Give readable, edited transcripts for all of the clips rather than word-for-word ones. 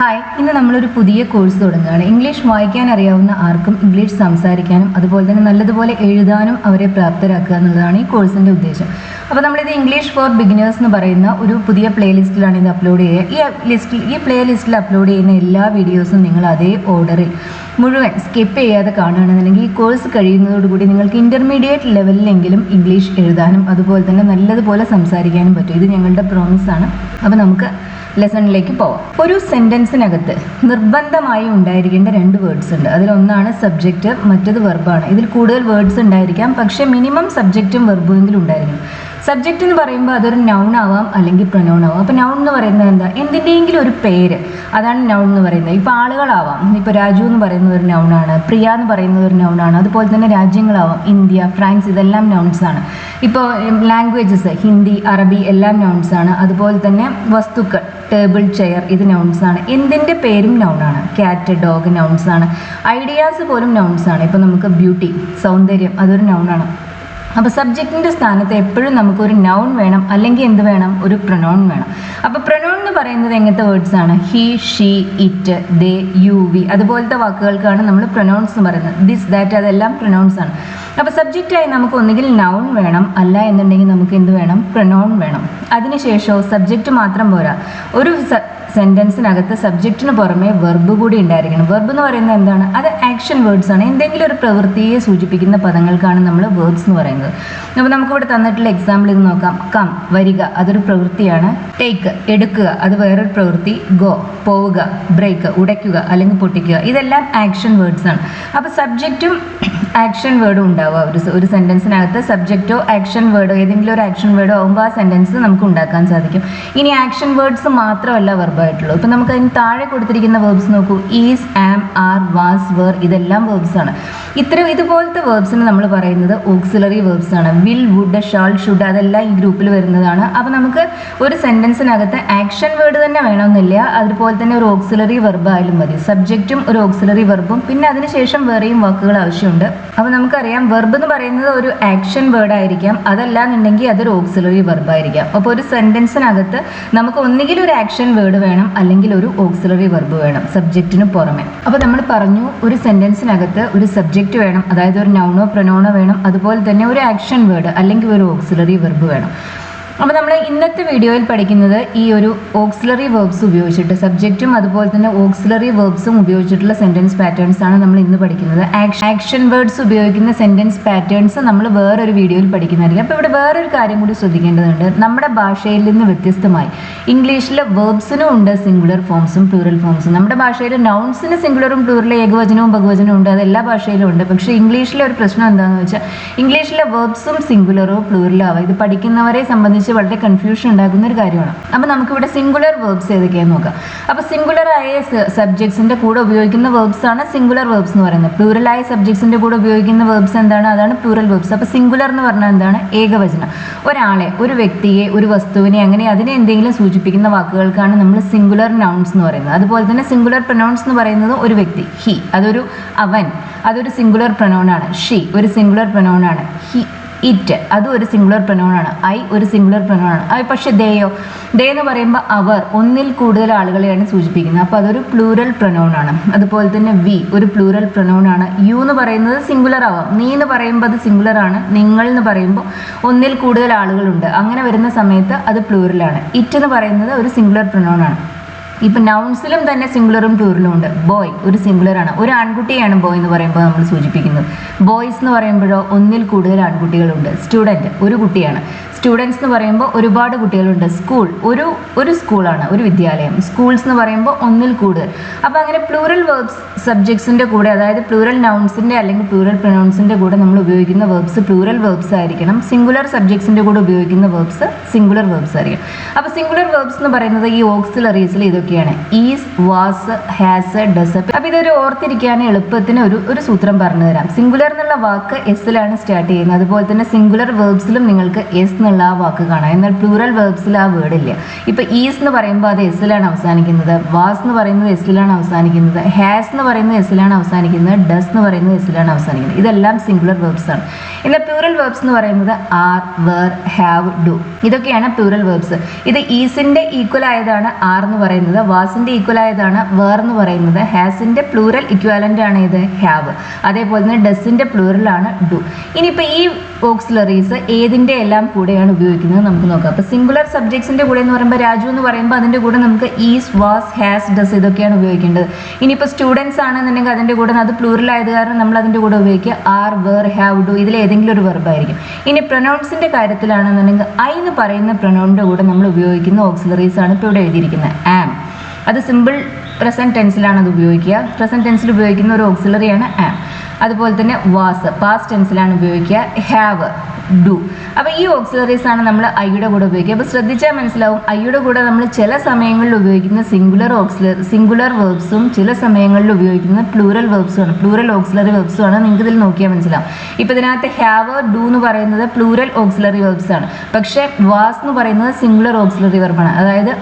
Hi, ഇന്ന് നമ്മളൊരു പുതിയ കോഴ്സ് തുടങ്ങുകയാണ്. ഇംഗ്ലീഷ് വായിക്കാൻ അറിയാവുന്ന ആർക്കും ഇംഗ്ലീഷ് സംസാരിക്കാനും അതുപോലെ തന്നെ നല്ലതുപോലെ എഴുതാനും അവരെ പ്രാപ്തരാക്കുക എന്നുള്ളതാണ് ഈ കോഴ്സിൻ്റെ ഉദ്ദേശം. അപ്പോൾ നമ്മളിത് ഇംഗ്ലീഷ് ഫോർ ബിഗിനേഴ്സ് എന്ന് പറയുന്ന ഒരു പുതിയ പ്ലേലിസ്റ്റിലാണ് ഇത് അപ്ലോഡ് ചെയ്യുക. ഈ പ്ലേലിസ്റ്റിൽ അപ്ലോഡ് ചെയ്യുന്ന എല്ലാ വീഡിയോസും നിങ്ങൾ അതേ ഓർഡറിൽ മുഴുവൻ സ്കിപ്പ് ചെയ്യാതെ കാണുകയാണെന്നുണ്ടെങ്കിൽ ഈ കോഴ്സ് കഴിയുന്നതോടുകൂടി നിങ്ങൾക്ക് ഇൻ്റർമീഡിയറ്റ് ലെവലിലെങ്കിലും ഇംഗ്ലീഷ് എഴുതാനും അതുപോലെ തന്നെ നല്ലതുപോലെ സംസാരിക്കാനും പറ്റും. ഇത് ഞങ്ങളുടെ പ്രോമിസാണ്. അപ്പോൾ നമുക്ക് ലെസണിലേക്ക് പോവാം. ഒരു സെൻറ്റൻസിനകത്ത് നിർബന്ധമായി ഉണ്ടായിരിക്കേണ്ട 2 വേർഡ്സ് ഉണ്ട്. അതിലൊന്നാണ് സബ്ജക്റ്റ്, മറ്റത് വെർബാണ്. ഇതിൽ കൂടുതൽ വേർഡ്സ് ഉണ്ടായിരിക്കാം, പക്ഷേ മിനിമം സബ്ജക്റ്റും വെർബുമെങ്കിലും ഉണ്ടായിരിക്കും. സബ്ജക്റ്റ് എന്ന് പറയുമ്പോൾ അതൊരു നൗൺ ആവാം അല്ലെങ്കിൽ പ്രൊനൗൺ ആവാം. അപ്പോൾ നൗൺ എന്ന് പറയുന്നത് എന്താ? എന്തിൻ്റെയെങ്കിലും ഒരു പേര്, അതാണ് നൗൺ എന്ന് പറയുന്നത്. ഇപ്പോൾ ആളുകളാവാം. ഇപ്പോൾ രാജു എന്ന് പറയുന്നത് ഒരു നൗണാണ്, പ്രിയ എന്ന് പറയുന്നത് ഒരു നൗണാണ്. അതുപോലെ തന്നെ രാജ്യങ്ങളാവാം, ഇന്ത്യ, ഫ്രാൻസ്, ഇതെല്ലാം നൗൺസാണ്. ഇപ്പോൾ ലാംഗ്വേജസ്, ഹിന്ദി, അറബി എല്ലാം നൗൺസാണ്. അതുപോലെ തന്നെ വസ്തുക്കൾ, ടേബിൾ, ചെയർ, ഇത് നൗൺസാണ്. എന്തിൻ്റെ പേരും നൗണാണ്. ക്യാറ്റ്, ഡോഗ് നൗൺസാണ്. ഐഡിയാസ് പോലും നൗൺസാണ്. ഇപ്പോൾ നമുക്ക് ബ്യൂട്ടി, സൗന്ദര്യം, അതൊരു നൗണാണ്. അപ്പോൾ സബ്ജക്റ്റിൻ്റെ സ്ഥാനത്ത് എപ്പോഴും നമുക്കൊരു നൗൺ വേണം, അല്ലെങ്കിൽ എന്ത് വേണം? ഒരു പ്രൊനൗൺ വേണം. അപ്പോൾ പ്രൊനൗൺ എന്ന് പറയുന്നത് എങ്ങനത്തെ വേർഡ്സ് ആണ്? He, she, it, they, you, we, അതുപോലത്തെ വാക്കുകൾക്കാണ് നമ്മൾ പ്രൊനൗൺസ് എന്ന് പറയുന്നത്. ദിസ്, ദാറ്റ്, അതെല്ലാം പ്രൊനൗൺസ് ആണ്. അപ്പോൾ സബ്ജക്റ്റായി നമുക്ക് ഒന്നുകിൽ നൗൺ വേണം, അല്ല എന്നുണ്ടെങ്കിൽ നമുക്ക് എന്ത് വേണം? പ്രൊനൗൺ വേണം. അതിനുശേഷവും സബ്ജക്റ്റ് മാത്രം പോരാ, ഒരു സെൻറ്റൻസിനകത്ത് സബ്ജക്റ്റിന് പുറമെ വെർബ് കൂടി ഉണ്ടായിരിക്കണം. വെർബ് എന്ന് പറയുന്നത് എന്താണ്? അത് ആക്ഷൻ വേർഡ്സ് ആണ്. എന്തെങ്കിലും ഒരു പ്രവൃത്തിയെ സൂചിപ്പിക്കുന്ന പദങ്ങൾക്കാണ് നമ്മൾ വേർബ്സ് എന്ന് പറയുന്നത്. അപ്പോൾ നമുക്കിവിടെ തന്നിട്ടുള്ള എക്സാമ്പിൾ ഇത് നോക്കാം. കം, വരിക, അതൊരു പ്രവൃത്തിയാണ്. ടേക്ക്, എടുക്കുക, അത് വേറൊരു പ്രവൃത്തി. ഗോ, പോവുക. ബ്രേക്ക്, ഉടയ്ക്കുക അല്ലെങ്കിൽ പൊട്ടിക്കുക, ഇതെല്ലാം ആക്ഷൻ വേർഡ്സ് ആണ്. അപ്പോൾ സബ്ജക്റ്റും ആക്ഷൻ വേർഡും ഉണ്ടാവുക. ഒരു സെൻറ്റൻസിനകത്ത് സബ്ജക്റ്റോ ആക്ഷൻ വേർഡോ ഏതെങ്കിലും ഒരു ആക്ഷൻ വേർഡോ ആകുമ്പോൾ ആ സെൻറ്റൻസ് നമുക്ക് ഉണ്ടാക്കാൻ സാധിക്കും. ഇനി ആക്ഷൻ വേർഡ്സ് മാത്രമല്ല വെർബായിട്ടുള്ളൂ. ഇപ്പം നമുക്ക് അതിന് താഴെ കൊടുത്തിരിക്കുന്ന വേർബ്സ് നോക്കൂ. Is, am, are, was, were, ഇതെല്ലാം വേർബ്സ് ആണ്. ഇതുപോലത്തെ വേർബ്സിന് നമ്മൾ പറയുന്നത് ഓക്സിലറി വേർബ്സ് ആണ്. വിൽ, വുഡ്, ഷാൾ, ഷുഡ്, അതെല്ലാം ഈ ഗ്രൂപ്പിൽ വരുന്നതാണ്. അപ്പോൾ നമുക്ക് ഒരു സെൻറ്റൻസിനകത്ത് ആക്ഷൻ വേർഡ് തന്നെ വേണമെന്നില്ല, അതുപോലെ തന്നെ ഒരു ഓക്സിലറി വെർബ് ആയാലും മതി. സബ്ജക്റ്റും ഒരു ഓക്സിലറി വെർബും പിന്നെ അതിനുശേഷം വേറെയും വാക്കുകൾ ആവശ്യമുണ്ട്. അപ്പോൾ നമുക്കറിയാം വെർബ് എന്ന് പറയുന്നത് ഒരു ആക്ഷൻ വേർഡ് ആയിരിക്കാം, അതല്ല എന്നുണ്ടെങ്കിൽ അതൊരു ഓക്സിലറി വെർബ് ആയിരിക്കാം. അപ്പോൾ ഒരു സെൻറ്റൻസിനകത്ത് നമുക്ക് ഒന്നുകിൽ ഒരു ആക്ഷൻ വേർഡ് വേണം, അല്ലെങ്കിൽ ഒരു ഓക്സിലറി വെർബ് വേണം സബ്ജക്റ്റിന് പുറമെ. അപ്പോൾ നമ്മൾ പറഞ്ഞു ഒരു സെൻറ്റൻസിനകത്ത് ഒരു സബ്ജക്റ്റ് വേണം, അതായത് ഒരു നൗണോ പ്രൊനൗണോ വേണം, അതുപോലെ തന്നെ ഒരു ആക്ഷൻ വേർഡ് അല്ലെങ്കിൽ ഒരു ഓക്സിലറി വെർബ് വേണം. അപ്പോൾ നമ്മൾ ഇന്നത്തെ വീഡിയോയിൽ പഠിക്കുന്നത് ഈ ഒരു ഓക്സിലറി വേർബ്സ് ഉപയോഗിച്ചിട്ട്, സബ്ജക്റ്റും അതുപോലെ തന്നെ ഓക്സിലറി വേർബ്സും ഉപയോഗിച്ചിട്ടുള്ള സെൻറ്റൻസ് പാറ്റേൺസ് ആണ് നമ്മൾ ഇന്ന് പഠിക്കുന്നത്. ആക്ഷൻ വേർഡ്സ് ഉപയോഗിക്കുന്ന സെൻറ്റൻസ് പാറ്റേൺസ് നമ്മൾ വേറൊരു വീഡിയോയിൽ പഠിക്കുന്നതായിരിക്കും. അപ്പോൾ ഇവിടെ വേറൊരു കാര്യം കൂടി ശ്രദ്ധിക്കേണ്ടതുണ്ട്. നമ്മുടെ ഭാഷയിൽ നിന്ന് വ്യത്യസ്തമായി ഇംഗ്ലീഷിലെ വേർബ്സിനും ഉണ്ട് സിംഗുലർ ഫോംസും പ്ലൂറൽ ഫോംസും. നമ്മുടെ ഭാഷയിൽ നൗൺസിന് സിംഗുലറും പ്ലൂറലും ഏകവചനവും ബഹുവചനവും ഉണ്ട്, അത് എല്ലാ ഭാഷയിലും ഉണ്ട്. പക്ഷേ ഇംഗ്ലീഷിലെ ഒരു പ്രശ്നം എന്താണെന്ന് വെച്ചാൽ ഇംഗ്ലീഷിലെ വേർബ്സും സിംഗുലറോ പ്ലൂറലോ ആവാം. ഇത് പഠിക്കുന്നവരെ സംബന്ധിച്ച് വളരെ കൺഫ്യൂഷൻ ഉണ്ടാക്കുന്ന ഒരു കാര്യമാണ്. അപ്പോൾ നമുക്കിവിടെ സിംഗുലർ വേർബ്സ് ഏതൊക്കെയാണെന്ന് നോക്കാം. അപ്പോൾ സിംഗുലറായ സബ്ജക്ട്സിന്റെ കൂടെ ഉപയോഗിക്കുന്ന വേർബ്സ് ആണ് സിംഗുലർ വേർബ്സ് എന്ന് പറയുന്നത്. പ്ലൂറലായ സബ്ജക്ട്സിന്റെ കൂടെ ഉപയോഗിക്കുന്ന വേർബ്സ് എന്താണ്? അതാണ് പ്ലൂറൽ വേർബ്സ്. അപ്പോൾ സിംഗുലർ എന്ന് പറഞ്ഞാൽ എന്താണ്? ഏകവചനം. ഒരാളെ, ഒരു വ്യക്തിയെ, ഒരു വസ്തുവിനെ, അങ്ങനെ അതിനെ എന്തെങ്കിലും സൂചിപ്പിക്കുന്ന വാക്കുകൾക്കാണ് നമ്മൾ സിംഗുലർ നൗൺസ് എന്ന് പറയുന്നത്. അതുപോലെ തന്നെ സിംഗുലർ പ്രൊനൗൺസ് എന്ന് പറയുന്നത് ഒരു വ്യക്തി. ഹി, അതൊരു അവൻ, അതൊരു സിംഗുലർ പ്രൊനൗൺ ആണ്. ഷീ ഒരു സിംഗുലർ പ്രൊനൗൺ ആണ്. ഹി, ഇറ്റ്, അതും ഒരു സിംഗുലർ പ്രൊനൗൺ ആണ്. ഐ ഒരു സിംഗുലർ പ്രൊനൗൺ ആണ്. പക്ഷേ ദേ എന്ന് പറയുമ്പോൾ അവർ, ഒന്നിൽ കൂടുതൽ ആളുകളെയാണ് സൂചിപ്പിക്കുന്നത്. അപ്പോൾ അതൊരു പ്ലൂറൽ പ്രൊനൗൺ ആണ്. അതുപോലെ തന്നെ വി ഒരു പ്ലൂറൽ പ്രൊനൗൺ ആണ്. യു എന്ന് പറയുന്നത് സിംഗുലർ ആവാം. നീ എന്ന് പറയുമ്പോൾ അത് സിംഗുലർ ആണ്. നിങ്ങൾ എന്ന് പറയുമ്പോൾ ഒന്നിൽ കൂടുതൽ ആളുകളുണ്ട്, അങ്ങനെ വരുന്ന സമയത്ത് അത് പ്ലൂറലാണ്. ഇറ്റ് എന്ന് പറയുന്നത് ഒരു സിംഗുലർ പ്രൊനൗൺ ആണ്. ഇപ്പം നൗൺസിലും തന്നെ സിംഗുലറും പ്ലൂറലും ഉണ്ട്. ബോയ് ഒരു സിംഗുലറാണ്. ഒരു ആൺകുട്ടിയാണ് ബോയ് എന്ന് പറയുമ്പോൾ നമ്മൾ സൂചിപ്പിക്കുന്നത്. ബോയ്സ് എന്ന് പറയുമ്പോഴോ ഒന്നിൽ കൂടുതൽ ആൺകുട്ടികളുണ്ട്. സ്റ്റുഡൻറ്റ് ഒരു കുട്ടിയാണ്. സ്റ്റുഡൻസ് എന്ന് പറയുമ്പോൾ ഒരുപാട് കുട്ടികളുണ്ട്. സ്കൂൾ ഒരു സ്കൂളാണ്, ഒരു വിദ്യാലയം. സ്കൂൾസ് എന്ന് പറയുമ്പോൾ ഒന്നിൽ കൂടുതൽ. അപ്പോൾ അങ്ങനെ പ്ലൂറൽ വേർബ്സ് സബ്ജക്ട്സിൻ്റെ കൂടെ, അതായത് പ്ലൂറൽ നൗൺസിൻ്റെ അല്ലെങ്കിൽ പ്ലൂറൽ പ്രൊനൗൺസിൻ്റെ കൂടെ നമ്മൾ ഉപയോഗിക്കുന്ന വേർബ്സ് പ്ലൂറൽ വേർബ്സ് ആയിരിക്കണം. സിംഗുലർ സബ്ജക്ട്സിൻ്റെ കൂടെ ഉപയോഗിക്കുന്ന വേർബ്സ് സിംഗുലർ വേർബ്സ് ആയിരിക്കും. അപ്പോൾ സിംഗുലർ വേർബ്സ് എന്ന് പറയുന്നത് ഈ ഓക്സിലറീസിൽ ഇതൊക്കെയാണ്: ഈസ്, വാസ്, ഹാസ്, ഡസ്. അപ്പോൾ ഇതൊരു ഓർത്തിരിക്കാൻ എളുപ്പത്തിന് ഒരു സൂത്രം പറഞ്ഞു തരാം. സിംഗുലർ എന്നുള്ള വാക്ക് എസ്സിലാണ് സ്റ്റാർട്ട് ചെയ്യുന്നത്. അതുപോലെ തന്നെ സിംഗുലർ വേർബ്സിലും നിങ്ങൾക്ക് എസ് എന്നുള്ള ആ വാക്ക് കാണാം. എന്നാൽ പ്ലൂറൽ വേർബ്സിൽ ആ വേർഡ് ഇല്ല. ഇപ്പൊ ഈസ് എന്ന് പറയുമ്പോൾ അത് എസ്സിലാണ് അവസാനിക്കുന്നത്, വാസ് എന്ന് പറയുന്നത് എസ്സിലാണ് അവസാനിക്കുന്നത്, ഹാസ് എന്ന് പറയുന്നത് എസ്സിലാണ് അവസാനിക്കുന്നത്, ഡസ് എന്ന് പറയുന്നത് എസ്സിലാണ് അവസാനിക്കുന്നത്. ഇതെല്ലാം സിംഗുലർ വേർബ്സ് ആണ്. എന്നാൽ പ്ലൂറൽ വേർബ്സ് എന്ന് പറയുന്നത് ആർ, വേർ, ഹാവ്, ഡു ഇതൊക്കെയാണ് പ്ലൂറൽ വേർബ്സ്. ഇത് ഈസിന്റെ ഈക്വൽ ആയതാണ് ആർ എന്ന് പറയുന്നത്, വാസിന്റെ ഈക്വൽ ആയതാണ് വേർ എന്ന് പറയുന്നത്, ഹാസിന്റെ പ്ലൂറൽ ഇക്വാലന്റ് ആണ് ഇത് ഹാവ്, അതേപോലെ തന്നെ ഡസിന്റെ പ്ലൂറൽ ആണ് ഡു. ഇനിയിപ്പോൾ ഈ ഓക്സിലറീസ് ഏതിൻ്റെ എല്ലാം കൂടെയാണ് ഉപയോഗിക്കുന്നത് നമുക്ക് നോക്കാം. അപ്പോൾ സിംഗുലർ സബ്ജക്ട്സിൻ്റെ കൂടെ എന്ന് പറയുമ്പോൾ രാജു എന്ന് പറയുമ്പോൾ അതിൻ്റെ കൂടെ നമുക്ക് ഈസ്, വാസ്, ഹാസ്, ഡസ് ഇതൊക്കെയാണ് ഉപയോഗിക്കേണ്ടത്. ഇനിയിപ്പോൾ സ്റ്റുഡൻസ് ആണെന്നുണ്ടെങ്കിൽ അതിൻ്റെ കൂടെ അത് പ്ലൂറൽ ആയത് കാരണം നമ്മൾ അതിൻ്റെ കൂടെ ഉപയോഗിക്കുക ആർ, വേർ, ഹാവ്, ഡു ഇതിൽ ഏതെങ്കിലും ഒരു വെർബായിരിക്കും. ഇനി പ്രൊനൗൺസിൻ്റെ കാര്യത്തിലാണെന്നുണ്ടെങ്കിൽ ഐ എന്ന് പറയുന്ന പ്രൊനൗണിൻ്റെ കൂടെ നമ്മൾ ഉപയോഗിക്കുന്ന ഓക്സിലറീസ് ആണ് ഇപ്പോൾ ഇവിടെ എഴുതിയിരിക്കുന്നത്. ആം അത് സിമ്പിൾ പ്രസൻറ്റ് ടെൻസിലാണ് അത് ഉപയോഗിക്കുക. പ്രസൻറ്റ് ടെൻസിൽ ഉപയോഗിക്കുന്ന ഒരു ഓക്സിലറിയാണ് ആം. അതുപോലെ തന്നെ വാസ് പാസ്റ്റ് ടെൻസിലാണ് ഉപയോഗിക്കുക. Have, do. അപ്പോൾ ഈ ഓക്സിലറീസ് ആണ് നമ്മൾ ഐയുടെ കൂടെ ഉപയോഗിക്കുക. അപ്പോൾ ശ്രദ്ധിച്ചാൽ മനസ്സിലാവും ഐയുടെ കൂടെ നമ്മൾ ചില സമയങ്ങളിൽ ഉപയോഗിക്കുന്ന സിംഗുലർ വേർബ്സും ചില സമയങ്ങളിൽ ഉപയോഗിക്കുന്ന പ്ലൂറൽ വേർബ്സും ആണ്, പ്ലൂറൽ ഓക്സിലറി വേർബ്സും ആണ്. നിങ്ങൾക്ക് ഇതിൽ നോക്കിയാൽ മനസ്സിലാവും. ഇപ്പോൾ ഇതിനകത്ത് ഹാവ്, ഡു എന്ന് പറയുന്നത് പ്ലൂറൽ ഓക്സിലറി വേർബ്സ് ആണ്. പക്ഷേ വാസ് എന്ന് പറയുന്നത് സിംഗുലർ ഓക്സിലറി വെർബാണ്. അതായത്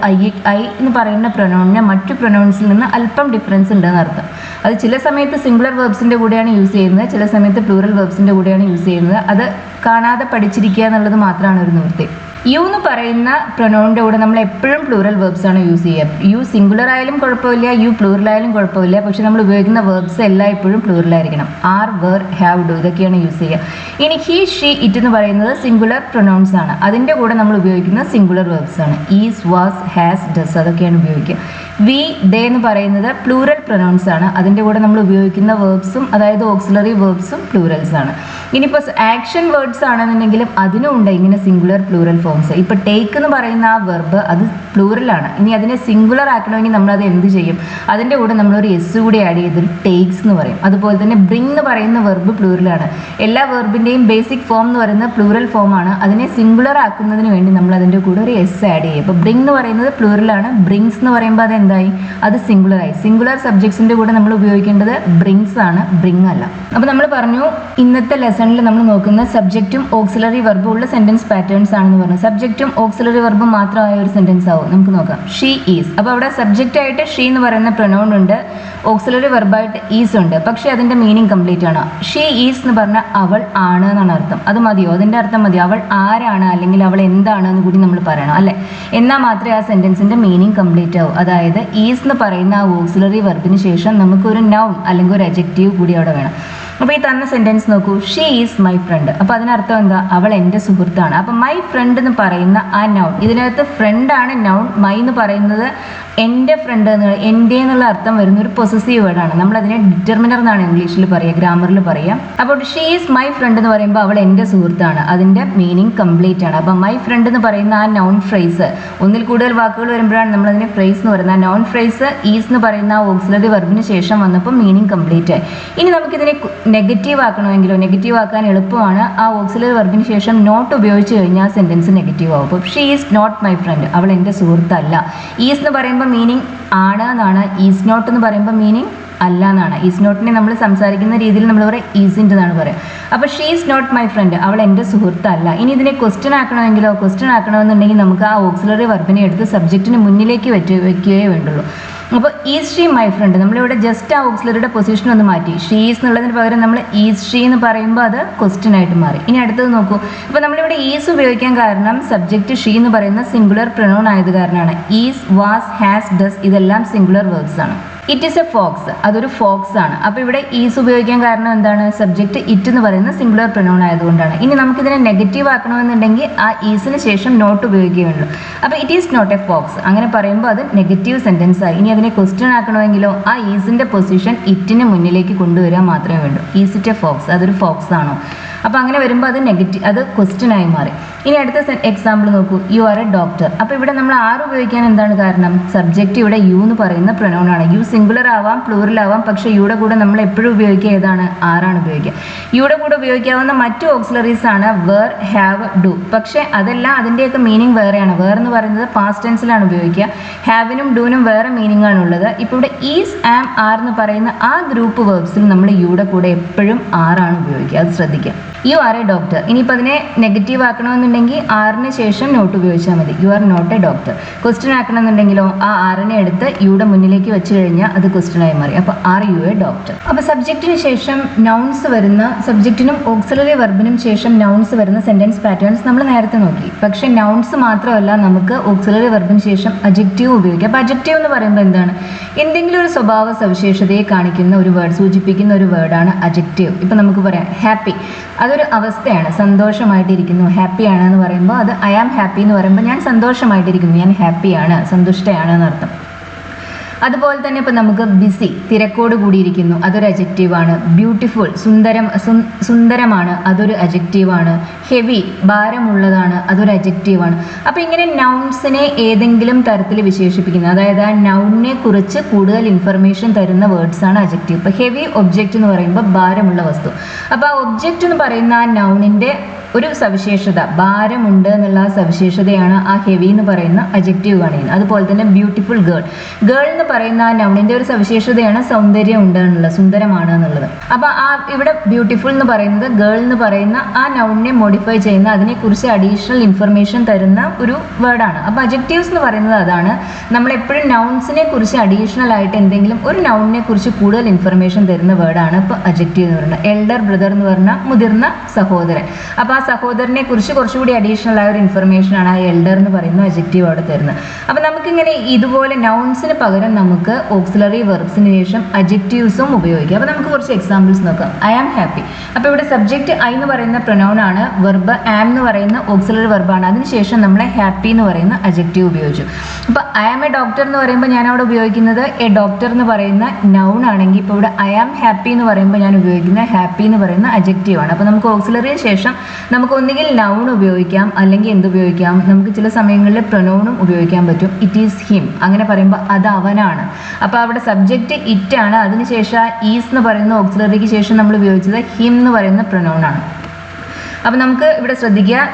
ഐ എന്ന് പറയുന്ന പ്രൊനൗണിന് മറ്റു പ്രൊനൗൺസിൽ നിന്ന് അല്പം ഡിഫറൻസ് ഉണ്ടെന്ന് അർത്ഥം. അത് ചില സമയത്ത് സിംഗുലർ വേർബ്സിൻ്റെ കൂടെയാണ് യൂസ് ചെയ്യുന്നത്, ചില സമയത്ത് പ്ലൂറൽ വേർബ്സിൻ്റെ കൂടെയാണ് യൂസ് ചെയ്യുന്നത്. അത് കാണാതെ പഠിച്ചിരിക്കുക എന്നുള്ളത് മാത്രമാണ് ഒരു നിവൃത്തി. യു എന്ന് പറയുന്ന പ്രൊനൗണിൻ്റെ കൂടെ നമ്മൾ എപ്പോഴും പ്ലൂറൽ വേർബ്സ് ആണ് യൂസ് ചെയ്യുക. യു സിംഗുലർ ആയാലും കുഴപ്പമില്ല, യു പ്ലൂറൽ ആയാലും കുഴപ്പമില്ല, പക്ഷെ നമ്മൾ ഉപയോഗിക്കുന്ന വേർബ്സ് എല്ലാം എപ്പോഴും പ്ലൂറൽ ആയിരിക്കണം. ആർ, വേർ, ഹാവ്, ഡു ഇതൊക്കെയാണ് യൂസ് ചെയ്യുക. ഇനി ഹി, ഷീ, ഇറ്റ് എന്ന് പറയുന്നത് സിംഗുലർ പ്രൊനൗൺസ് ആണ്. അതിൻ്റെ കൂടെ നമ്മൾ ഉപയോഗിക്കുന്ന സിംഗുലർ വേർബ്സ് ആണ്. ഈസ്, വാസ്, ഹാസ്, ഡസ് അതൊക്കെയാണ് ഉപയോഗിക്കുക. വി, ദേ എന്ന് പറയുന്നത് പ്ലൂറൽ പ്രൊനൗൺസ് ആണ്. അതിൻ്റെ കൂടെ നമ്മൾ ഉപയോഗിക്കുന്ന വേർബ്സും അതായത് ഓക്സിലറി വേർബ്സും പ്ലൂറൽസ് ആണ്. ഇനിയിപ്പോൾ ആക്ഷൻ വേർഡ്സ് ആണെന്നുണ്ടെങ്കിലും അതിനും ഉണ്ട് ഇങ്ങനെ സിംഗുലർ പ്ലൂറൽ ഫോംസ്. ഇപ്പോൾ ടേക്ക് എന്ന് പറയുന്ന ആ വെർബ് അത് പ്ലൂറലാണ്. ഇനി അതിനെ സിംഗുലർ ആക്കണമെങ്കിൽ നമ്മളത് എന്ത് ചെയ്യും? അതിൻ്റെ കൂടെ നമ്മളൊരു എസ് കൂടി ആഡ് ചെയ്തൊരു ടേക്സ് എന്ന് പറയും. അതുപോലെ തന്നെ ബ്രിങ് എന്ന് പറയുന്ന വെർബ് പ്ലൂറലാണ്. എല്ലാ വെർബിൻ്റെയും ബേസിക് ഫോം എന്ന് പറയുന്നത് പ്ലൂറൽ ഫോമാണ്. അതിനെ സിംഗുലർ ആക്കുന്നതിന് വേണ്ടി നമ്മൾ അതിൻ്റെ കൂടെ ഒരു എസ് ആഡ് ചെയ്യും. ഇപ്പോൾ ബ്രിങ് എന്ന് പറയുന്നത് പ്ലൂറലാണ്, ബ്രിങ്സ് എന്ന് പറയുമ്പോൾ അത് എന്തായി? അത് സിംഗുലറായി. സിംഗുലർ സബ്ജക്ട്സിൻ്റെ കൂടെ നമ്മൾ ഉപയോഗിക്കേണ്ടത് ബ്രിങ്സ് ആണ്, ബ്രിങ് അല്ല. അപ്പോൾ നമ്മൾ പറഞ്ഞു ഇന്നത്തെ ലെസണിൽ നമ്മൾ നോക്കുന്ന സബ്ജക്റ്റും ഓക്സിലറി വെർബും ഉള്ള സെൻറ്റൻസ് പാറ്റേൺസ് ആണെന്ന് പറഞ്ഞു. സബ്ജക്റ്റും ഓക്സിലറി വെർബും മാത്രമായ ഒരു സെൻറ്റൻസ് ആവും. നമുക്ക് നോക്കാം. She is. അപ്പോൾ അവിടെ സബ്ജക്റ്റ് ആയിട്ട് ഷീ എന്ന് പറയുന്ന പ്രൊനൗൺ ഉണ്ട്, ഓക്സിലറി വെർബായിട്ട് ഈസ് ഉണ്ട്. പക്ഷേ അതിൻ്റെ മീനിങ് കംപ്ലീറ്റ് ആണ്. ഷീ ഈസ് എന്ന് പറഞ്ഞാൽ അവൾ ആണ് എന്നാണ് അർത്ഥം. അത് മതിയോ? അതിൻ്റെ അർത്ഥം മതിയോ? അവൾ ആരാണ് അല്ലെങ്കിൽ അവൾ എന്താണ് എന്ന് കൂടി നമ്മൾ പറയണം അല്ലേ? എന്നാൽ മാത്രമേ ആ സെൻറ്റൻസിൻ്റെ മീനിങ് കംപ്ലീറ്റ് ആവും. അതായത് ഈസ് എന്ന് പറയുന്ന ആ ഓക്സിലറി വെർബിന് ശേഷം നമുക്കൊരു നൗൺ അല്ലെങ്കിൽ ഒരു അഡ്ജക്റ്റീവ് കൂടി അവിടെ വേണം. അപ്പോൾ ഈ തന്ന സെൻറ്റൻസ് നോക്കൂ. She is my friend. അപ്പോൾ അതിനർത്ഥം എന്താ? അവൾ എൻ്റെ സുഹൃത്താണ്. അപ്പോൾ മൈ ഫ്രണ്ട് എന്ന് പറയുന്ന ആ നൗൺ, ഇതിനകത്ത് ഫ്രണ്ടാണ് നൗൺ, മൈ എന്ന് പറയുന്നത് എൻ്റെ ഫ്രണ്ട് എൻ്റെ എന്നുള്ള അർത്ഥം വരുന്ന ഒരു പൊസസീവ് വേർഡാണ്. നമ്മളതിനെ ഡിറ്റർമിനർ എന്നാണ് ഇംഗ്ലീഷിൽ പറയുക, ഗ്രാമറിൽ പറയാം. അപ്പോൾ ഷീ ഈസ് മൈ ഫ്രണ്ട് എന്ന് പറയുമ്പോൾ അവൾ എൻ്റെ സുഹൃത്താണ്, അതിൻ്റെ മീനിങ് കംപ്ലീറ്റ് ആണ്. അപ്പോൾ മൈ ഫ്രണ്ട് എന്ന് പറയുന്ന ആ നൗൺ ഫ്രേസ്, ഒന്നിൽ കൂടുതൽ വാക്കുകൾ വരുമ്പോഴാണ് നമ്മളതിനെ ഫ്രേസ് എന്ന് പറയുന്നത്. ആ നൗൺ ഫ്രേസ് ഈസ് എന്ന് പറയുന്ന ആ ഓക്സിലറി വെർബിന് ശേഷം വന്നപ്പോൾ മീനിങ് കംപ്ലീറ്റ് ആയി. ഇനി നമുക്കിതിനെ നെഗറ്റീവ് ആക്കണമെങ്കിലോ, നെഗറ്റീവ് ആക്കാൻ എളുപ്പമാണ്. ആ ഓക്സിലറി വെർബിന് ശേഷം നോട്ട് ഉപയോഗിച്ച് കഴിഞ്ഞാൽ ആ സെൻറ്റൻസ് നെഗറ്റീവ് ആവും. അപ്പോൾ she is not my friend, അവൾ എൻ്റെ സുഹൃത്തല്ല. ഈസ് എന്ന് പറയുമ്പോൾ മീനിങ് ആണ് എന്നാണ്, ഈസ് നോട്ട് എന്ന് പറയുമ്പോൾ മീനിങ് അല്ല എന്നാണ്. ഈസ് നോട്ടിനെ നമ്മൾ സംസാരിക്കുന്ന രീതിയിൽ നമ്മൾ പറയാം ഈസിൻ്റെ എന്നാണ് പറയുക. അപ്പോൾ she is not my friend, അവൾ എൻ്റെ സുഹൃത്തല്ല. ഇനി ഇതിനെ ക്വസ്റ്റ്യൻ ആക്കണമെങ്കിലോ, ക്വസ്റ്റ്യൻ ആക്കണമെന്നുണ്ടെങ്കിൽ നമുക്ക് ആ ഓക്സിലറി വെർബിനെ എടുത്ത് സബ്ജക്റ്റിന് മുന്നിലേക്ക് വെക്കുകയേ വേണ്ടുള്ളൂ. അപ്പോൾ ഈസ് ഷീ മൈ ഫ്രണ്ട്, നമ്മളിവിടെ ജസ്റ്റ് ആ ഓക്സിലറിയുടെ പൊസിഷൻ ഒന്ന് മാറ്റി. ഷീസ് എന്നുള്ളതിന് പകരം നമ്മൾ ഈസ് ഷീ എന്ന് പറയുമ്പോൾ അത് ക്വസ്റ്റ്യൻ ആയിട്ട് മാറി. ഇനി അടുത്തത് നോക്കൂ. അപ്പോൾ നമ്മളിവിടെ ഈസ് ഉപയോഗിക്കാൻ കാരണം സബ്ജക്റ്റ് ഷീ എന്ന് പറയുന്ന സിംഗുലർ പ്രൊനൗൺ ആയത് കാരണമാണ്. ഈസ്, വാസ്, ഹാസ്, ഡസ് ഇതെല്ലാം സിംഗുലർ വേർബ്സ് ആണ്. ഇറ്റ് ഈസ് എ ഫോക്സ്, അതൊരു ഫോക്സ് ആണ്. അപ്പോൾ ഇവിടെ ഈസ് ഉപയോഗിക്കാൻ കാരണം എന്താണ്? സബ്ജക്റ്റ് ഇറ്റ് എന്ന് പറയുന്ന സിംഗുലർ പ്രൊനൗൺ ആയതുകൊണ്ടാണ്. ഇനി നമുക്കിതിനെ നെഗറ്റീവ് ആക്കണമെന്നുണ്ടെങ്കിൽ ആ ഈസിന് ശേഷം നോട്ട് ഉപയോഗിക്കുകയുള്ളൂ. അപ്പോൾ it is not a fox അങ്ങനെ പറയുമ്പോൾ അത് നെഗറ്റീവ് സെൻറ്റൻസ് ആയി. ഇനി അതിനെ ക്വസ്റ്റ്യൻ ആക്കണമെങ്കിലോ ആ ഈസിൻ്റെ പൊസിഷൻ ഇറ്റിന് മുന്നിലേക്ക് കൊണ്ടുവരാൻ മാത്രമേ വേണ്ടൂ. ഈസ് ഇറ്റ് എ ഫോക്സ്, അതൊരു ഫോക്സ് ആണോ? അപ്പോൾ അങ്ങനെ വരുമ്പോൾ അത് നെഗറ്റീവ്, അത് ക്വസ്റ്റ്യൻ ആയി മാറി. ഇനി അടുത്ത എക്സാമ്പിൾ നോക്കൂ. U are a doctor. അപ്പോൾ ഇവിടെ നമ്മൾ ആർ ഉപയോഗിക്കാൻ എന്താണ് കാരണം? സബ്ജക്റ്റ് ഇവിടെ യു എന്ന് പറയുന്ന പ്രൊനൗൺ ആണ്. യു സിംഗുലർ ആവാം, പ്ലൂറൽ ആവാം, പക്ഷേ യുടെ കൂടെ നമ്മൾ എപ്പോഴും ഉപയോഗിക്കുക ഏതാണ്? ആറാണ് ഉപയോഗിക്കുക. യുടെ കൂടെ ഉപയോഗിക്കാവുന്ന മറ്റു ഓക്സിലറീസ് ആണ് വേർ, ഹാവ്, ഡു. പക്ഷേ അതെല്ലാം അതിൻ്റെയൊക്കെ മീനിങ് വേറെയാണ്. വേർ എന്ന് പറയുന്നത് പാസ്റ്റ് ടെൻസിലാണ് ഉപയോഗിക്കുക. ഹാവിനും ഡൂനും വേറെ മീനിങ് ആണുള്ളത്. ഇപ്പോൾ ഇവിടെ ഈസ്, ആം, ആർ എന്ന് പറയുന്ന ആ ഗ്രൂപ്പ് വേർബ്സിൽ നമ്മൾ യുടെ കൂടെ എപ്പോഴും ആറാണ് ഉപയോഗിക്കുക. അത് ശ്രദ്ധിക്കുക. You are a doctor. ഇനിയിപ്പോൾ അതിനെ നെഗറ്റീവ് ആക്കണമെന്നുണ്ടെങ്കിൽ ആറിന് ശേഷം നോട്ട് ഉപയോഗിച്ചാൽ മതി. You are not a doctor. Question ആക്കണമെന്നുണ്ടെങ്കിലോ ആ ആറിനെ എടുത്ത് യുടെ മുന്നിലേക്ക് വെച്ച് കഴിഞ്ഞാൽ അത് ക്വസ്റ്റ്യനായി മാറി. അപ്പോൾ ആർ യു എ ഡോക്ടർ. അപ്പോൾ സബ്ജക്റ്റിന് ശേഷം നൗൺസ് വരുന്ന, സബ്ജക്റ്റിനും ഓക്സിലറി വെർബിനും ശേഷം നൗൺസ് വരുന്ന സെൻറ്റൻസ് പാറ്റേൺസ് നമ്മൾ നേരത്തെ നോക്കി. പക്ഷേ നൗൺസ് മാത്രമല്ല, നമുക്ക് ഓക്സിലറി വെർബിന് ശേഷം അഡ്ജക്റ്റീവ് ഉപയോഗിക്കാം. അപ്പോൾ അഡ്ജക്റ്റീവ് എന്ന് പറയുമ്പോൾ എന്താണ്? എന്തെങ്കിലും ഒരു സ്വഭാവ സവിശേഷതയെ കാണിക്കുന്ന ഒരു വേർഡ്, സൂചിപ്പിക്കുന്ന ഒരു വേർഡാണ് അഡ്ജക്റ്റീവ്. ഇപ്പം നമുക്ക് പറയാം ഹാപ്പി, അതൊരു അവസ്ഥയാണ്, സന്തോഷമായിട്ടിരിക്കുന്നു. ഹാപ്പിയാണ് എന്ന് പറയുമ്പോൾ അത് ഐ ആം ഹാപ്പി എന്ന് പറയുമ്പോൾ ഞാൻ സന്തോഷമായിട്ടിരിക്കുന്നു, ഞാൻ ഹാപ്പിയാണ്, സന്തുഷ്ടയാണ് എന്നർത്ഥം. അതുപോലെ തന്നെ ഇപ്പം നമുക്ക് ബിസി, തിരക്കോട് കൂടിയിരിക്കുന്നു, അതൊരു അഡ്ജക്റ്റീവാണ്. ബ്യൂട്ടിഫുൾ, സുന്ദരമാണ്, അതൊരു അഡ്ജക്റ്റീവാണ്. ഹെവി, ഭാരമുള്ളതാണ്, അതൊരു അഡ്ജക്റ്റീവാണ്. അപ്പോൾ ഇങ്ങനെ നൗൺസിനെ ഏതെങ്കിലും തരത്തിൽ വിശേഷിപ്പിക്കുന്നത്, അതായത് ആ നൗണിനെ കുറിച്ച് കൂടുതൽ ഇൻഫർമേഷൻ തരുന്ന വേർഡ്സാണ് അഡ്ജക്റ്റീവ്. ഇപ്പോൾ ഹെവി ഒബ്ജക്റ്റ് എന്ന് പറയുമ്പോൾ ഭാരമുള്ള വസ്തു. അപ്പോൾ ആ ഒബ്ജക്റ്റ് എന്ന് പറയുന്ന ആ നൗണിൻ്റെ ഒരു സവിശേഷത, ഭാരമുണ്ട് എന്നുള്ള ആ സവിശേഷതയാണ് ആ ഹെവി എന്ന് പറയുന്ന അഡ്ജക്റ്റീവ് കാണിക്കുന്നത്. അതുപോലെ തന്നെ ബ്യൂട്ടിഫുൾ ഗേൾ, ഗേൾ എന്ന് പറയുന്ന ആ നൗണിൻ്റെ ഒരു സവിശേഷതയാണ് സൗന്ദര്യം ഉണ്ട് എന്നുള്ളത്, സുന്ദരമാണ് എന്നുള്ളത്. അപ്പോൾ ആ ഇവിടെ ബ്യൂട്ടിഫുൾ എന്ന് പറയുന്നത് ഗേൾ എന്ന് പറയുന്ന ആ നൗണിനെ മോഡിഫൈ ചെയ്യുന്ന, അതിനെക്കുറിച്ച് അഡീഷണൽ ഇൻഫർമേഷൻ തരുന്ന ഒരു വേർഡാണ്. അപ്പോൾ അഡ്ജക്റ്റീവ്സ് എന്ന് പറയുന്നത് അതാണ്. നമ്മളെപ്പോഴും നൗൺസിനെ കുറിച്ച് അഡീഷണൽ ആയിട്ട് എന്തെങ്കിലും ഒരു നൗണിനെ കുറിച്ച് കൂടുതൽ ഇൻഫർമേഷൻ തരുന്ന വേർഡാണ് ഇപ്പോൾ അഡ്ജക്റ്റീവ് എന്ന് പറയുന്നത്. എൽഡർ ബ്രദർ എന്ന് പറഞ്ഞാൽ മുതിർന്ന സഹോദരൻ. അപ്പോൾ ആ സഹോദരനെ കുറിച്ച് കുറച്ചുകൂടി അഡീഷണൽ ആയ ഒരു ഇൻഫർമേഷൻ ആണ് ആ എൽഡർ എന്ന് പറയുന്ന അഡ്ജക്റ്റീവ് അവിടെ തരുന്നത്. അപ്പോൾ നമുക്കിങ്ങനെ ഇതുപോലെ നൗൺസിന് പകരം നമുക്ക് ഓക്സിലറി വെർബ്സിന് ശേഷം അഡ്ജക്റ്റീവ്സും ഉപയോഗിക്കാം. അപ്പോൾ നമുക്ക് കുറച്ച് എക്സാമ്പിൾസ് നോക്കാം. I am happy. അപ്പോൾ ഇവിടെ സബ്ജക്റ്റ് ഐ എന്ന് പറയുന്ന പ്രൊനൗൺ ആണ്, വെർബ് ആം എന്ന് പറയുന്ന ഓക്സിലറി വെർബാണ്. അതിനുശേഷം നമ്മൾ ഹാപ്പി എന്ന് പറയുന്ന അഡ്ജക്റ്റീവ് ഉപയോഗിച്ചു. അപ്പോൾ ഐ ആം എ ഡോക്ടർ എന്ന് പറയുമ്പോൾ ഞാൻ അവിടെ ഉപയോഗിക്കുന്നത് എ ഡോക്ടർ എന്ന് പറയുന്ന നൗൺ ആണെങ്കിൽ, ഇപ്പോൾ ഇവിടെ ഐ ആം ഹാപ്പി എന്ന് പറയുമ്പോൾ ഞാൻ ഉപയോഗിക്കുന്ന ഹാപ്പി എന്ന് പറയുന്ന അഡ്ജക്റ്റീവ് ആണ്. അപ്പോൾ നമുക്ക് ഓക്സിലറിന് ശേഷം നമുക്ക് ഒന്നുകിൽ നൗൺ ഉപയോഗിക്കാം, അല്ലെങ്കിൽ എന്തുപയോഗിക്കാം, നമുക്ക് ചില സമയങ്ങളിൽ പ്രൊനൗണും ഉപയോഗിക്കാൻ പറ്റും. ഇറ്റ് ഈസ് ഹിം, അങ്ങനെ പറയുമ്പോൾ അത് അവനാണ്. അപ്പോൾ അവിടെ സബ്ജക്റ്റ് ഇറ്റ് ആണ്, അതിനുശേഷം ഈസ് എന്ന് പറയുന്ന ഓക്സിലറിക്ക് ശേഷം നമ്മൾ ഉപയോഗിച്ചത് ഹിം എന്ന് പറയുന്ന പ്രൊനൗൺ ആണ്. അപ്പോൾ നമുക്ക് ഇവിടെ ശ്രദ്ധിക്കുക,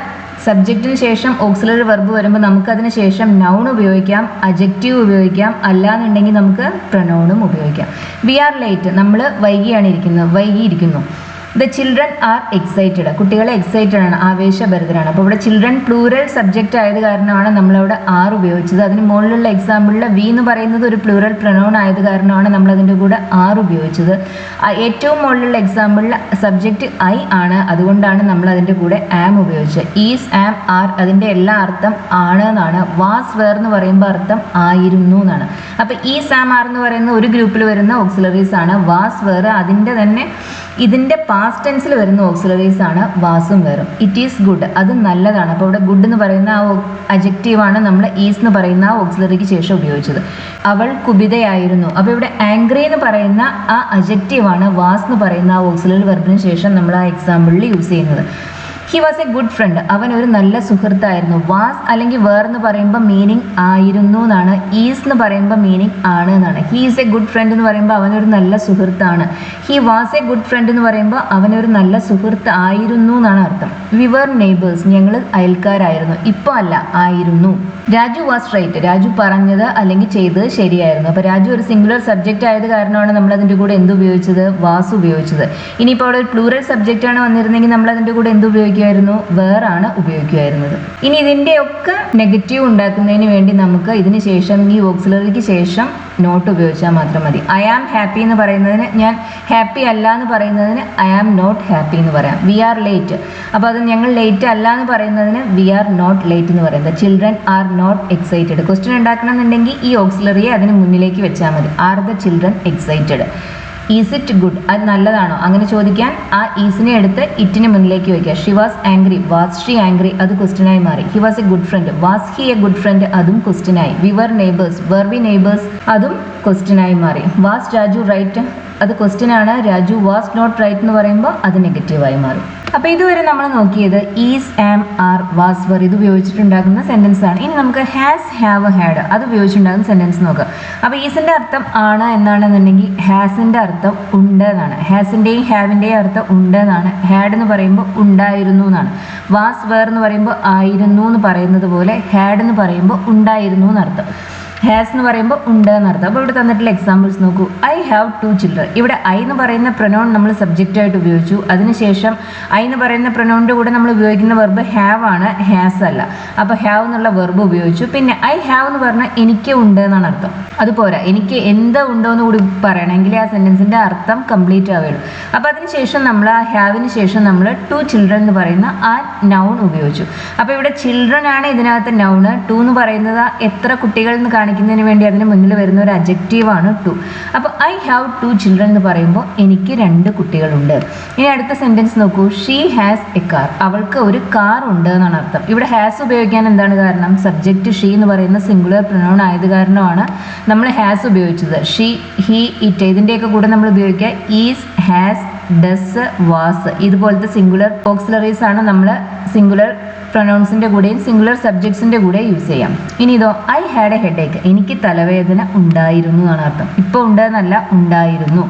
സബ്ജക്റ്റിന് ശേഷം ഓക്സിലറി വെർബ് വരുമ്പോൾ നമുക്ക് അതിന് ശേഷം നൗൺ ഉപയോഗിക്കാം, അഡ്ജക്റ്റീവ് ഉപയോഗിക്കാം, അല്ലാന്നുണ്ടെങ്കിൽ നമുക്ക് പ്രൊനൗണും ഉപയോഗിക്കാം. വി ആർ ലേറ്റ്, നമ്മൾ വൈകിയിരിക്കുന്നു. ദ ചിൽഡ്രൻ ആർ എക്സൈറ്റഡ്, കുട്ടികളെ എക്സൈറ്റഡ് ആണ്, ആവേശഭരിതരാണ്. അപ്പോൾ ഇവിടെ ചിൽഡ്രൻ പ്ലൂറൽ സബ്ജക്റ്റ് ആയത് കാരണമാണ് നമ്മളവിടെ ആർ ഉപയോഗിച്ചത്. അതിന് മുകളിലുള്ള എക്സാമ്പിളിൽ വി എന്ന് പറയുന്നത് ഒരു പ്ലൂറൽ പ്രൊനൗൺ ആയത് കാരണമാണ് നമ്മൾ അതിൻ്റെ കൂടെ ആർ ഉപയോഗിച്ചത്. ഏറ്റവും മുകളിലുള്ള എക്സാമ്പിളിൽ സബ്ജക്റ്റ് ഐ ആണ്, അതുകൊണ്ടാണ് നമ്മൾ അതിൻ്റെ കൂടെ ആം ഉപയോഗിച്ചത്. ഈസ്, ആം, ആർ, അതിൻ്റെ എല്ലാ അർത്ഥം ആണ് എന്നാണ്. വാസ്, വേർ എന്ന് പറയുമ്പോൾ അർത്ഥം ആയിരുന്നു എന്നാണ്. അപ്പോൾ ഈസ്, ആം, ആർ എന്ന് പറയുന്ന ഒരു ഗ്രൂപ്പിൽ വരുന്ന ഓക്സിലറീസ് ആണ്. വാസ്, വേർ അതിൻ്റെ തന്നെ ഇതിൻ്റെ പാസ്റ്റ് ടെൻസിൽ വരുന്ന ഓക്സിലറീസ് ആണ് വാസും വേറും. ഇറ്റ് ഈസ് ഗുഡ്, അത് നല്ലതാണ്. അപ്പോൾ ഇവിടെ ഗുഡ് എന്ന് പറയുന്ന ആ അഡ്ജക്റ്റീവാണ് നമ്മൾ ഈസ് എന്ന് പറയുന്ന ആ ഓക്സിലറിക്ക് ശേഷം ഉപയോഗിച്ചത്. അവൾ കുപിതയായിരുന്നു. അപ്പോൾ ഇവിടെ ആംഗ്രി എന്ന് പറയുന്ന ആ അഡ്ജക്റ്റീവാണ് വാസ് എന്ന് പറയുന്ന ആ ഓക്സിലറി വെർബിന് ശേഷം നമ്മൾ ആ എക്സാമ്പിളിൽ യൂസ് ചെയ്യുന്നത്. He was a good front, അവൻ ഒരു നല്ല സുഹൃത്തായിരുന്നു. വാസ് അല്ലെങ്കിൽ വേർ എന്ന് പറയുമ്പോൾ മീനിങ് ആയിരുന്നു എന്നാണ്. ഈസ് എന്ന് പറയുമ്പോൾ മീനിങ് ആണ് എന്നാണ്. He is A good front എന്ന് പറയുമ്പോൾ അവനൊരു നല്ല സുഹൃത്താണ്. He was a good front എന്ന് പറയുമ്പോൾ അവനൊരു നല്ല സുഹൃത്ത് ആയിരുന്നു എന്നാണ് അർത്ഥം. വി വർ നെയ്ബേഴ്സ്, ഞങ്ങൾ അയൽക്കാരായിരുന്നു. ഇപ്പോൾ അല്ല, ആയിരുന്നു. രാജു വാസ് റൈറ്റ്, രാജു പറഞ്ഞത് അല്ലെങ്കിൽ ചെയ്തത് ശരിയായിരുന്നു. അപ്പോൾ രാജു ഒരു സിംഗുലർ സബ്ജക്റ്റ് ആയത് കാരണമാണ് നമ്മൾ അതിൻ്റെ കൂടെ എന്ത് ഉപയോഗിച്ചത്? വാസ് ഉപയോഗിച്ചത്. ഇനിയിപ്പോൾ അവിടെ ഒരു പ്ലൂറൽ സബ്ജക്റ്റ് ആണ് വന്നിരുന്നെങ്കിൽ നമ്മൾ അതിൻ്റെ കൂടെ എന്ത് ഉപയോഗിക്കുമായിരുന്നു? വേറാണ് ഉപയോഗിക്കുമായിരുന്നത്. ഇനി ഇതിൻ്റെയൊക്കെ നെഗറ്റീവ് ഉണ്ടാക്കുന്നതിന് വേണ്ടി നമുക്ക് ഇതിന് ശേഷം ഈ ഓക്സിലറിക്ക് ശേഷം നോട്ട് ഉപയോഗിച്ചാൽ മാത്രം മതി. ഐ ആം ഹാപ്പി എന്ന് പറയുന്നതിന്, ഞാൻ ഹാപ്പി അല്ല എന്ന് പറയുന്നതിന് ഐ ആം നോട്ട് ഹാപ്പി എന്ന് പറയാം. വി ആർ ലേറ്റ്, അപ്പോൾ അത് ഞങ്ങൾ ലേറ്റ് അല്ല എന്ന് പറയുന്നതിന് വി ആർ നോട്ട് ലേറ്റ് എന്ന് പറയുന്നത്. Children are not excited. Question ഉണ്ടാക്കണമെന്നുണ്ടെങ്കിൽ ഈ ഓക്സിലറിയെ അതിന് മുന്നിലേക്ക് വെച്ചാൽ മതി. Are the children excited? Is it good, അത് നല്ലതാണോ? അങ്ങനെ ചോദിക്കാൻ ആ ഈസിനെ എടുത്ത് ഇറ്റിന് മുന്നിലേക്ക് വയ്ക്കുക. She was angry, was she angry, അത് ക്വസ്റ്റ്യനായി മാറി. He was a good friend, was he a good friend, അതും ക്വസ്റ്റ്യനായി. We were neighbours, were we neighbours, അതും ക്വസ്റ്റ്യനായി മാറി. വാസ് രാജു റൈറ്റ്, അത് ക്വസ്റ്റ്യനാണ്. രാജു വാസ് നോട്ട് റൈറ്റ് എന്ന് പറയുമ്പോൾ അത് നെഗറ്റീവായി മാറും. അപ്പോൾ ഇതുവരെ നമ്മൾ നോക്കിയത് ഈസ്, ആം, ആർ, വാസ്, വർ ഇത് ഉപയോഗിച്ചിട്ടുണ്ടാകുന്ന സെൻറ്റൻസ് ആണ്. ഇനി നമുക്ക് ഹാസ്, ഹാവ്, ഹാഡ് അത് ഉപയോഗിച്ചിട്ടുണ്ടാകുന്ന സെൻറ്റൻസ് നോക്കാം. അപ്പോൾ ഈസിൻ്റെ അർത്ഥം ആണ് എന്നാണെന്നുണ്ടെങ്കിൽ ഹാസിൻ്റെ അർത്ഥം ഉണ്ട് എന്നാണ്. ഹാസിൻ്റെയും ഹാവിൻ്റെയും അർത്ഥം ഉണ്ട് എന്നാണ്. ഹാഡ് എന്ന് പറയുമ്പോൾ ഉണ്ടായിരുന്നു എന്നാണ്. വാസ്, വേർ എന്ന് പറയുമ്പോൾ ആയിരുന്നു എന്ന് പറയുന്നത് പോലെ ഹാഡ് എന്ന് പറയുമ്പോൾ ഉണ്ടായിരുന്നു എന്നർത്ഥം. ഹാസ് എന്ന് പറയുമ്പോൾ ഉണ്ട് എന്നർത്ഥം. അപ്പോൾ ഇവിടെ തന്നിട്ടുള്ള എക്സാമ്പിൾസ് നോക്കൂ. I have 2 children. ഇവിടെ ഐ എന്ന് പറയുന്ന പ്രൊനൗൺ നമ്മൾ സബ്ജക്റ്റായിട്ട് ഉപയോഗിച്ചു. അതിനുശേഷം ഐ എന്ന് പറയുന്ന പ്രൊനൗണിൻ്റെ കൂടെ നമ്മൾ ഉപയോഗിക്കുന്ന വെർബ് ഹാവ് ആണ്, ഹാസ് അല്ല. അപ്പോൾ ഹാവ് എന്നുള്ള വെർബ് ഉപയോഗിച്ചു. പിന്നെ ഐ ഹാവ് എന്ന് പറഞ്ഞാൽ എനിക്ക് ഉണ്ട് എന്നാണ് അർത്ഥം. അതുപോരാ, എനിക്ക് എന്താ ഉണ്ടോ എന്ന് കൂടി പറയണമെങ്കിൽ ആ സെൻറ്റൻസിൻ്റെ അർത്ഥം കംപ്ലീറ്റ് ആവുകയുള്ളൂ. അപ്പോൾ അതിനുശേഷം നമ്മൾ ആ ഹാവിന് ശേഷം നമ്മൾ 2 ചിൽഡ്രൻ എന്ന് പറയുന്ന ആ നൗൺ ഉപയോഗിച്ചു. അപ്പോൾ ഇവിടെ ചിൽഡ്രൻ ആണ് ഇതിനകത്ത് നൗണ്. 2 എന്ന് പറയുന്നത് എത്ര കുട്ടികൾ എന്ന് കാണിക്കുന്നതിന് വേണ്ടി അതിന് മുന്നിൽ വരുന്ന ഒരു അഡ്ജക്റ്റീവാണ് 2. അപ്പോൾ ഐ ഹാവ് 2 ചിൽഡ്രൻ എന്ന് പറയുമ്പോൾ എനിക്ക് 2 കുട്ടികളുണ്ട്. ഇനി അടുത്ത സെൻറ്റൻസ് നോക്കൂ. She has A car. അവൾക്ക് ഒരു കാർ ഉണ്ട് എന്നാണ് അർത്ഥം. ഇവിടെ ഹാസ് ഉപയോഗിക്കാൻ എന്താണ് കാരണം? സബ്ജക്റ്റ് ഷീ എന്ന് പറയുന്ന സിംഗുലർ പ്രൊനൗൺ ആയത് കാരണമാണ് നമ്മൾ ഹാസ് ഉപയോഗിച്ചത്. ഷീ, ഹി, ഇറ്റ് ഇതിൻ്റെയൊക്കെ കൂടെ നമ്മൾ ഉപയോഗിക്കുക ഈസ്, ഹാസ്, ഡസ്, വാസ് ഇതുപോലത്തെ സിംഗുലർ ഓക്സിലറീസ് ആണ് നമ്മൾ സിംഗുലർ പ്രൊനൗൺസിൻ്റെ കൂടെയും സിംഗുലർ സബ്ജക്ട്സിൻ്റെ കൂടെ യൂസ് ചെയ്യാം. ഇനി ഇതോ ഐ ഹാഡ് എ ഹെഡേക്ക്. എനിക്ക് തലവേദന ഉണ്ടായിരുന്നു എന്നാണ് അർത്ഥം. ഇപ്പോൾ ഉണ്ടെന്നല്ല, ഉണ്ടായിരുന്നു.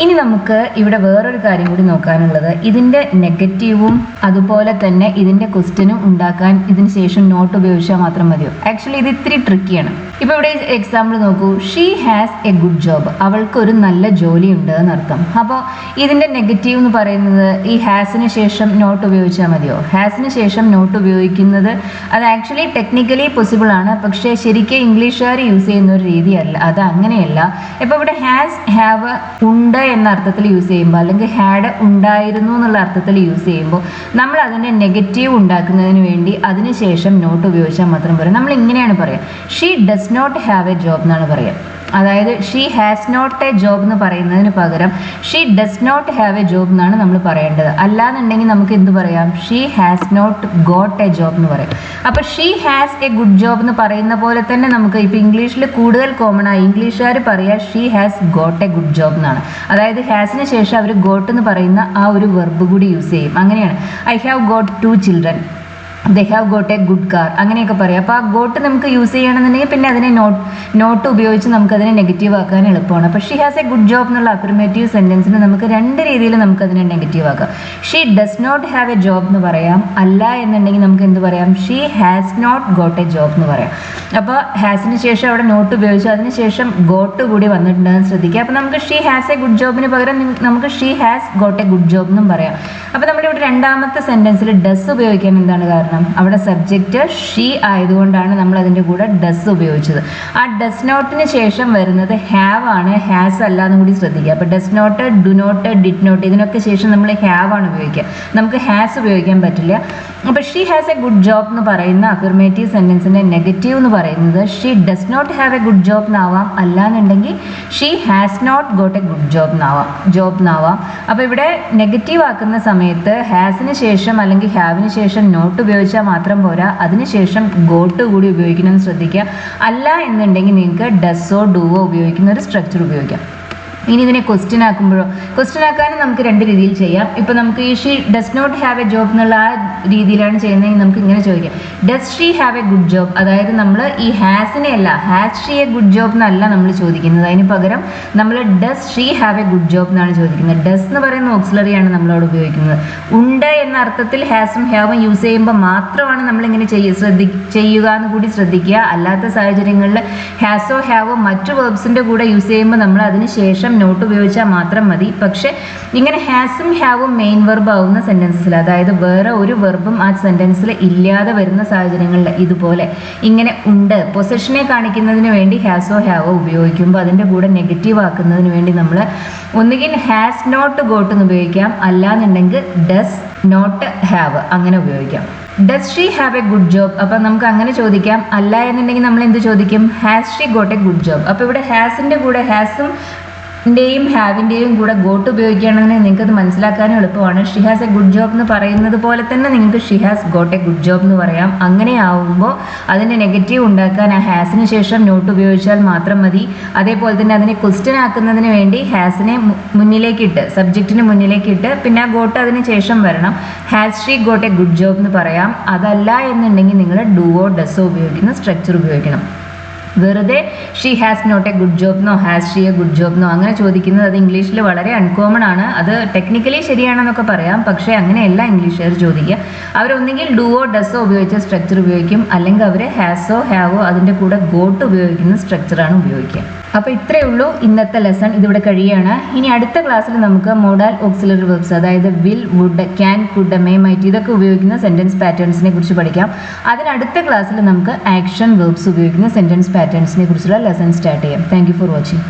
ഇനി നമുക്ക് ഇവിടെ വേറൊരു കാര്യം കൂടി നോക്കാനുള്ളത്, ഇതിൻ്റെ നെഗറ്റീവും അതുപോലെ തന്നെ ഇതിൻ്റെ ക്വസ്റ്റ്യനും ഉണ്ടാക്കാൻ ഇതിന് ശേഷം നോട്ട് ഉപയോഗിച്ചാൽ മാത്രം മതിയോ? ആക്ച്വലി ഇത് ഇത്തിരി ട്രിക്കിയാണ്. ഇപ്പോൾ ഇവിടെ എക്സാമ്പിൾ നോക്കൂ. She has a good job. അവൾക്ക് ഒരു നല്ല ജോലി ഉണ്ട് എന്നർത്ഥം. അപ്പോൾ ഇതിൻ്റെ നെഗറ്റീവ് എന്ന് പറയുന്നത് ഈ ഹാസിന് ശേഷം നോട്ട് ഉപയോഗിച്ചാൽ മതിയോ? ഹാസിന് ശേഷം നോട്ട് ഉപയോഗിക്കുന്നത് അത് ആക്ച്വലി ടെക്നിക്കലി പോസിബിൾ ആണ്, പക്ഷേ ശരിക്കും ഇംഗ്ലീഷുകാർ യൂസ് ചെയ്യുന്ന ഒരു രീതിയല്ല, അത് അങ്ങനെയല്ല. ഇപ്പോൾ ഇവിടെ ഹാസ്, ഹാവ്, ഉണ്ട് എന്ന അർത്ഥത്തിൽ യൂസ് ചെയ്യുമ്പോൾ അല്ലെങ്കിൽ ഹാഡ് ഉണ്ടായിരുന്നു എന്നുള്ള അർത്ഥത്തിൽ യൂസ് ചെയ്യുമ്പോൾ നമ്മൾ അതിൻ്റെ നെഗറ്റീവ് ഉണ്ടാക്കുന്നതിന് വേണ്ടി അതിനുശേഷം നോട്ട് ഉപയോഗിച്ചാൽ മാത്രം പോരാ. നമ്മൾ ഇങ്ങനെയാണ് പറയുക, she does not have a job എന്നാണ് പറയുക. അതായത് she has not a job എന്ന് പറയുന്നതിന് പകരം she does not have a job എന്നാണ് നമ്മൾ പറയേണ്ടത്. അല്ലാന്നുണ്ടെങ്കിൽ നമുക്ക് എന്ത് പറയാം? She has not got a job എന്ന് പറയും. അപ്പോൾ she has a good job എന്ന് പറയുന്ന പോലെ തന്നെ നമുക്ക് ഇപ്പോൾ ഇംഗ്ലീഷിൽ കൂടുതൽ കോമൺ ആയി ഇംഗ്ലീഷുകാർ പറയുക she has got a good job എന്നാണ്. അതായത് ഹാസിന് ശേഷം അവർ ഗോട്ട് എന്ന് പറയുന്ന ആ ഒരു വെർബ് കൂടി യൂസ് ചെയ്യും. അങ്ങനെയാണ് I have got 2 children, they have got a good car അങ്ങനെയൊക്കെ പറയാം. അപ്പോൾ ആ ഗോട്ട് നമുക്ക് യൂസ് ചെയ്യണമെന്നുണ്ടെങ്കിൽ പിന്നെ അതിനെ നോട്ട് ഉപയോഗിച്ച് നമുക്കതിനെ നെഗറ്റീവ് ആക്കാൻ എളുപ്പമാണ്. അപ്പോൾ she has a good job എന്നുള്ള അഫർമേറ്റീവ് സെൻറ്റൻസിന് നമുക്ക് 2 രീതിയിൽ നമുക്കതിനെ നെഗറ്റീവ് ആക്കാം. She does not have a job എന്ന് പറയാം. അല്ല എന്നുണ്ടെങ്കിൽ നമുക്ക് എന്ത് പറയാം? She has not got a job എന്ന് പറയാം. അപ്പോൾ ഹാസിന് ശേഷം അവിടെ നോട്ട് ഉപയോഗിച്ചു, അതിനുശേഷം ഗോട്ട് കൂടി വന്നിട്ടുണ്ടെന്ന് ശ്രദ്ധിക്കുക. അപ്പോൾ നമുക്ക് ഷീ ഹാസ് എ ഗുഡ് ജോബിന് പകരം നമുക്ക് she has got a good job എന്നും പറയാം. അപ്പോൾ നമ്മളിവിടെ രണ്ടാമത്തെ സെൻറ്റൻസിൽ ഡസ് ഉപയോഗിക്കാൻ എന്താണ് കാരണം? അവിടെ സബ്ജക്റ്റ് ഷീ ആയതുകൊണ്ടാണ് നമ്മൾ അതിൻ്റെ കൂടെ ഡസ് ഉപയോഗിച്ചത്. ആ ഡസ് നോട്ടിന് ശേഷം വരുന്നത് ഹാവ് ആണ്, ഹാസ് അല്ല എന്നും കൂടി ശ്രദ്ധിക്കുക. അപ്പോൾ does not, do not, did not ഇതിനൊക്കെ ശേഷം നമ്മൾ ഹാവ് ആണ് ഉപയോഗിക്കുക. നമുക്ക് ഹാസ് ഉപയോഗിക്കാൻ പറ്റില്ല. അപ്പോൾ she has a good job എന്ന് പറയുന്ന അഫർമേറ്റീവ് സെൻറ്റൻസിൻ്റെ നെഗറ്റീവ് എന്ന് പറയുന്നത് she does not have a good job എന്നാവാം, അല്ലാന്നുണ്ടെങ്കിൽ she has not got a good job എന്നാവാം. അപ്പോൾ ഇവിടെ നെഗറ്റീവ് ആക്കുന്ന സമയത്ത് ഹാസിന് ശേഷം അല്ലെങ്കിൽ ഹാവിന് ശേഷം നോട്ട് ഉപയോഗിച്ചാൽ മാത്രം പോരാ, അതിനുശേഷം ഗോട്ട് കൂടി ഉപയോഗിക്കണമെന്ന് ശ്രദ്ധിക്കുക. അല്ല എന്നുണ്ടെങ്കിൽ നിങ്ങൾക്ക് ഡസ്സോ ഡൂവോ ഉപയോഗിക്കുന്ന ഒരു സ്ട്രക്ചർ ഉപയോഗിക്കാം. ഇനി ഇതിനെ ക്വസ്റ്റ്യൻ ആക്കാനും നമുക്ക് 2 രീതിയിൽ ചെയ്യാം. ഇപ്പോൾ നമുക്ക് ഈ she does not have a job എന്നുള്ള ആ രീതിയിലാണ് ചെയ്യുന്നതെങ്കിൽ നമുക്ക് ഇങ്ങനെ ചോദിക്കാം, does she have a good job? അതായത് നമ്മൾ ഈ ഹാസിനെ അല്ല, has she a good job എന്നല്ല നമ്മൾ ചോദിക്കുന്നത്. അതിന് പകരം നമ്മൾ does she have a good job എന്നാണ് ചോദിക്കുന്നത്. ഡസ് എന്ന് പറയുന്ന ഓക്സിലറിയാണ് നമ്മളവിടെ ഉപയോഗിക്കുന്നത്. ഉണ്ട് എന്ന അർത്ഥത്തിൽ ഹാസും ഹാവും യൂസ് ചെയ്യുമ്പോൾ മാത്രമാണ് നമ്മളിങ്ങനെ ചെയ്യുക എന്ന് കൂടി ശ്രദ്ധിക്കുക. അല്ലാത്ത സാഹചര്യങ്ങളിൽ ഹാസോ ഹാവോ മറ്റു വേർബ്സിൻ്റെ കൂടെ യൂസ് ചെയ്യുമ്പോൾ നമ്മൾ അതിന് ശേഷം നോട്ട് ഉപയോഗിച്ചാൽ മാത്രം മതി. പക്ഷെ ഇങ്ങനെ ഹാസും ഹാവും മെയിൻ വെർബ് ആവുന്ന സെൻറ്റൻസിൽ, അതായത് വേറെ ഒരു വെർബും ആ സെൻറ്റൻസിൽ ഇല്ലാതെ വരുന്ന സാഹചര്യങ്ങളിൽ ഇതുപോലെ ഇങ്ങനെ ഉണ്ട് പൊസിഷനെ കാണിക്കുന്നതിന് വേണ്ടി ഹാസോ ഹാവോ ഉപയോഗിക്കുമ്പോൾ അതിൻ്റെ കൂടെ നെഗറ്റീവ് ആക്കുന്നതിന് വേണ്ടി നമ്മൾ ഒന്നുകിൽ ഹാസ് നോട്ട് ഗോട്ട് എന്ന് ഉപയോഗിക്കാം, അല്ലാന്നുണ്ടെങ്കിൽ ഡസ് നോട്ട് ഹാവ് അങ്ങനെ ഉപയോഗിക്കാം. Does she have a good job? അപ്പം നമുക്ക് അങ്ങനെ ചോദിക്കാം. അല്ല എന്നുണ്ടെങ്കിൽ നമ്മൾ എന്ത് ചോദിക്കും? Has she got a good job? അപ്പോൾ ഇവിടെ ഹാസിൻ്റെ കൂടെ ഹാസും ഹാവിൻ്റെയും കൂടെ ഗോട്ട് ഉപയോഗിക്കുകയാണെങ്കിൽ നിങ്ങൾക്ക് അത് മനസ്സിലാക്കാനും എളുപ്പമാണ്. She has a good job എന്ന് പറയുന്നത് പോലെ തന്നെ നിങ്ങൾക്ക് she has got a good job എന്ന് പറയാം. അങ്ങനെ ആവുമ്പോൾ അതിൻ്റെ നെഗറ്റീവ് ഉണ്ടാക്കാൻ ആ ഹാസിന് ശേഷം നോട്ട് ഉപയോഗിച്ചാൽ മാത്രം മതി. അതേപോലെ തന്നെ അതിനെ ക്വസ്റ്റ്യൻ ആക്കുന്നതിന് വേണ്ടി ഹാസിനെ മുന്നിലേക്കിട്ട് സബ്ജക്റ്റിന് മുന്നിലേക്കിട്ട് പിന്നെ ആ ഗോട്ട് അതിന് ശേഷം വരണം. Has she got a good job എന്ന് പറയാം. അതല്ല എന്നുണ്ടെങ്കിൽ നിങ്ങൾ ഡൂവോ ഡസോ ഉപയോഗിക്കുന്ന സ്ട്രക്ചർ ഉപയോഗിക്കണം. വെറുതെ she has not a good job no has she a good job no അങ്ങനെ ചോദിക്കുന്നത് അത് ഇംഗ്ലീഷിൽ വളരെ അൺകോമൺ ആണ്. അത് ടെക്നിക്കലി ശരിയാണെന്നൊക്കെ പറയാം, പക്ഷേ അങ്ങനെയല്ല ഇംഗ്ലീഷുകാർ ചോദിക്കുക. അവരൊന്നെങ്കിൽ ഡുവോ ഡസോ ഉപയോഗിച്ച സ്ട്രക്ചർ ഉപയോഗിക്കും, അല്ലെങ്കിൽ അവർ ഹാസോ ഹാവോ അതിൻ്റെ കൂടെ ഗോട്ട് ഉപയോഗിക്കുന്ന സ്ട്രക്ചറാണ് ഉപയോഗിക്കുക. അപ്പോൾ ഇത്രയേ ഉള്ളൂ ഇന്നത്തെ ലെസൺ. ഇതിവിടെ കഴിയുകയാണ്. ഇനി അടുത്ത ക്ലാസ്സിൽ നമുക്ക് മോഡൽ ഓക്സിലറി വെർബ്സ്, അതായത് will, would, can, could, may, might ഇതൊക്കെ ഉപയോഗിക്കുന്ന സെൻറ്റൻസ് പാറ്റേൺസിനെ കുറിച്ച് പഠിക്കാം. അതിനടുത്ത ക്ലാസ്സിൽ നമുക്ക് ആക്ഷൻ വെർബ്സ് ഉപയോഗിക്കുന്ന സെൻറ്റൻസ് പാറ്റേൺസിനെ കുറിച്ചുള്ള ലെസൺ സ്റ്റാർട്ട് ചെയ്യാം. Thank you for watching.